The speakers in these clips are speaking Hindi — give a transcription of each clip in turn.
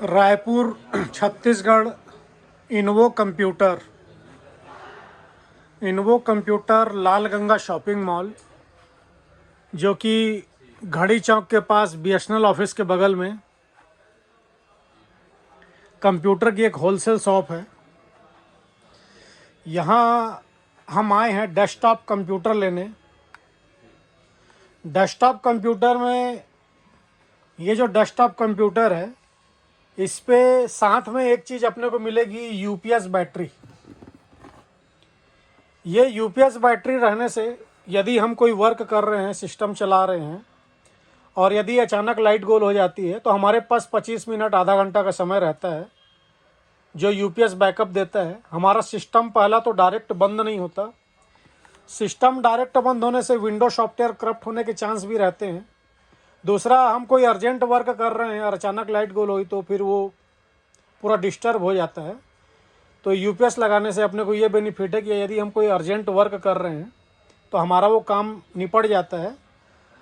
रायपुर छत्तीसगढ़ इन्वो कंप्यूटर लाल गंगा शॉपिंग मॉल, जो कि घड़ी चौक के पास बीएसएनएल ऑफिस के बगल में कंप्यूटर की एक होलसेल शॉप है। यहाँ हम आए हैं डेस्कटॉप कंप्यूटर लेने। डेस्कटॉप कंप्यूटर में ये जो डेस्कटॉप कंप्यूटर है, इस पे साथ में एक चीज़ अपने को मिलेगी, यूपीएस बैटरी। ये यूपीएस बैटरी रहने से यदि हम कोई वर्क कर रहे हैं, सिस्टम चला रहे हैं, और यदि अचानक लाइट गोल हो जाती है, तो हमारे पास 25 मिनट आधा घंटा का समय रहता है जो यूपीएस बैकअप देता है। हमारा सिस्टम पहला तो डायरेक्ट बंद नहीं होता। सिस्टम डायरेक्ट बंद होने से विंडो सॉफ्टवेयर करप्ट होने के चांस भी रहते हैं। दूसरा, हम कोई अर्जेंट वर्क कर रहे हैं और अचानक लाइट गोल हुई तो फिर वो पूरा डिस्टर्ब हो जाता है। तो यूपीएस लगाने से अपने को ये बेनिफिट है कि यदि हम कोई अर्जेंट वर्क कर रहे हैं तो हमारा वो काम निपट जाता है।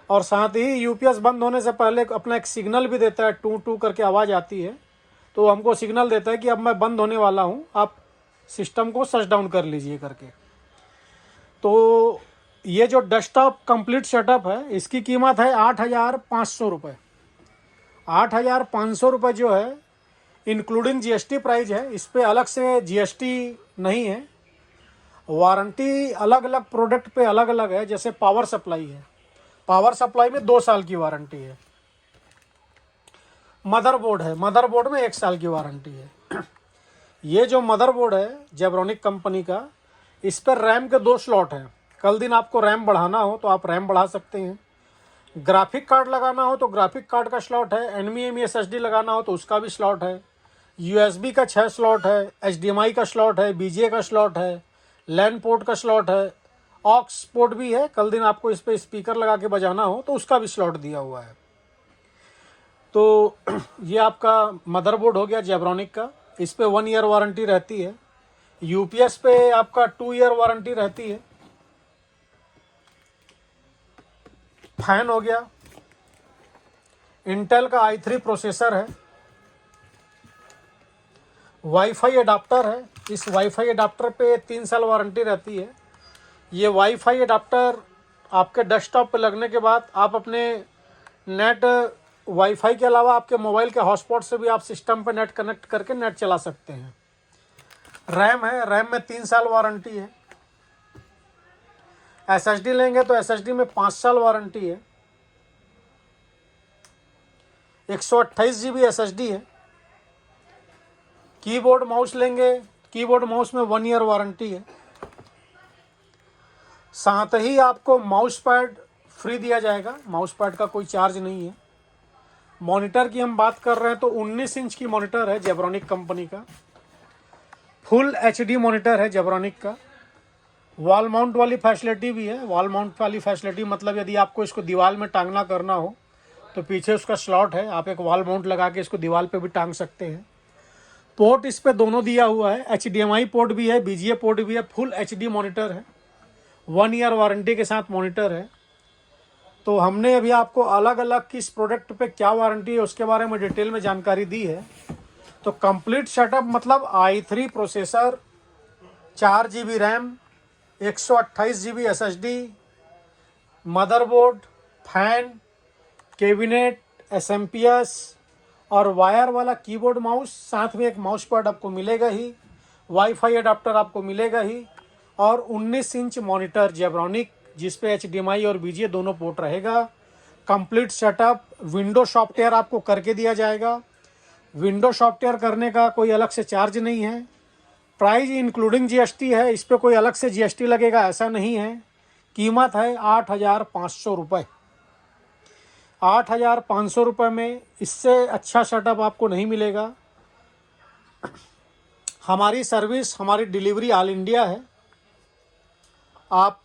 और साथ ही यूपीएस बंद होने से पहले अपना एक सिग्नल भी देता है, टू टू करके आवाज़ आती है, तो हमको सिग्नल देता है कि अब मैं बंद होने वाला हूँ, आप सिस्टम को शट डाउन कर लीजिए करके। तो ये जो डेस्कटॉप कंप्लीट सेटअप है, इसकी कीमत है 8,500 रुपये। 8,500 रुपये जो है इंक्लूडिंग जीएसटी प्राइस है। इस पर अलग से जीएसटी नहीं है। वारंटी अलग अलग प्रोडक्ट पे अलग अलग है। जैसे पावर सप्लाई है, पावर सप्लाई में 2 साल की वारंटी है। मदरबोर्ड है, मदरबोर्ड में 1 साल की वारंटी है। ये जो मदरबोर्ड है जेब्रॉनिक कंपनी का, इस पर रैम के 2 स्लॉट हैं। कल दिन आपको रैम बढ़ाना हो तो आप रैम बढ़ा सकते हैं। ग्राफिक कार्ड लगाना हो तो ग्राफिक कार्ड का स्लॉट है। एनवीएमई एसएसडी लगाना हो तो उसका भी स्लॉट है। यूएसबी का 6 स्लॉट है। एचडीएमआई का स्लॉट है। बीजीए का स्लॉट है। लैन पोर्ट का स्लॉट है। ऑक्स पोर्ट भी है। कल दिन आपको इस पर स्पीकर लगा के बजाना हो तो उसका भी स्लॉट दिया हुआ है। तो ये आपका मदरबोर्ड हो गया जेब्रॉनिक का। इस पे 1 ईयर वारंटी रहती है। यूपीएस पे आपका 2 ईयर वारंटी रहती है। फैन हो गया, इंटेल का i3 प्रोसेसर है। वाईफाई अडाप्टर है। इस वाईफाई अडाप्टर पे 3 साल वारंटी रहती है। ये वाईफाई अडाप्टर आपके डेस्कटॉप पे लगने के बाद आप अपने नेट, वाईफाई के अलावा आपके मोबाइल के हॉटस्पॉट से भी आप सिस्टम पे नेट कनेक्ट करके नेट चला सकते हैं। रैम है, रैम में 3 साल वारंटी है। एसएसडी लेंगे तो एसएसडी में 5 साल वारंटी है। 128 GB एसएसडी है। कीबोर्ड माउस लेंगे, कीबोर्ड माउस में 1 ईयर वारंटी है। साथ ही आपको माउस पैड फ्री दिया जाएगा। माउस पैड का कोई चार्ज नहीं है। मॉनिटर की हम बात कर रहे हैं तो 19 इंच की मॉनिटर है जेब्रॉनिक कंपनी का। फुल एचडी मॉनिटर है जेब्रॉनिक का। वॉल माउंट वाली फैसिलिटी भी है। वॉल माउंट वाली फैसिलिटी मतलब यदि आपको इसको दीवार में टांगना करना हो तो पीछे उसका स्लॉट है, आप एक वॉल माउंट लगा के इसको दीवार पे भी टांग सकते हैं। पोर्ट इस पे दोनों दिया हुआ है। एचडीएमआई पोर्ट भी है, बीजीए पोर्ट भी है। फुल एचडी मॉनिटर है। 1 ईयर वारंटी के साथ मॉनिटर है। तो हमने अभी आपको अलग अलग किस प्रोडक्ट पे क्या वारंटी है उसके बारे में डिटेल में जानकारी दी है। तो कंप्लीट सेटअप मतलब i3 processor, 4 GB RAM, 128 GB SSD, motherboard, fan, cabinet, SMPS और वायर वाला कीबोर्ड माउस, साथ में एक माउस पैड आपको मिलेगा ही। वाईफाई अडाप्टर आपको मिलेगा ही। और 19 इंच मॉनिटर जेब्रॉनिक, जिस पे एचडीएमआई और बीजीए दोनों पोर्ट रहेगा। कंप्लीट सेटअप, विंडो सॉफ्टवेयर आपको करके दिया जाएगा। विंडो सॉफ्टवेयर करने का कोई अलग से चार्ज नहीं है। प्राइस इंक्लूडिंग जीएसटी है। इस पर कोई अलग से जीएसटी लगेगा ऐसा नहीं है। कीमत है 8,500 रुपये। 8,500 रुपये में इससे अच्छा सेटअप आपको नहीं मिलेगा। हमारी सर्विस, हमारी डिलीवरी ऑल इंडिया है। आप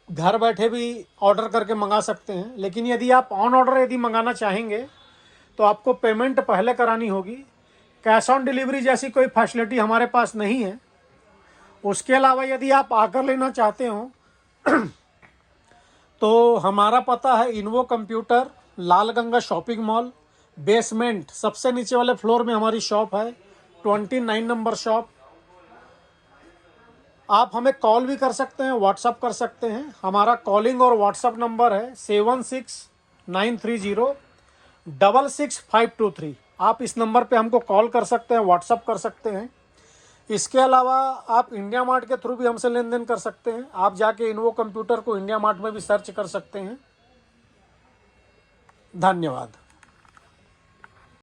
घर बैठे भी ऑर्डर करके मंगा सकते हैं, लेकिन यदि आप ऑन ऑर्डर यदि मंगाना चाहेंगे तो आपको पेमेंट पहले करानी होगी। कैश ऑन डिलीवरी जैसी कोई फैसिलिटी हमारे पास नहीं है। उसके अलावा यदि आप आकर लेना चाहते हो तो हमारा पता है इन्वो कंप्यूटर लाल गंगा शॉपिंग मॉल, बेसमेंट सबसे नीचे वाले फ्लोर में हमारी शॉप है, 29 नंबर शॉप। आप हमें कॉल भी कर सकते हैं, व्हाट्सअप कर सकते हैं। हमारा कॉलिंग और व्हाट्सअप नंबर है 7693066523। आप इस नंबर पे हमको कॉल कर सकते हैं, व्हाट्सअप कर सकते हैं। इसके अलावा आप इंडिया मार्ट के थ्रू भी हमसे लेन देन कर सकते हैं। आप जाके इन्वो कंप्यूटर को इंडिया मार्ट में भी सर्च कर सकते हैं। धन्यवाद।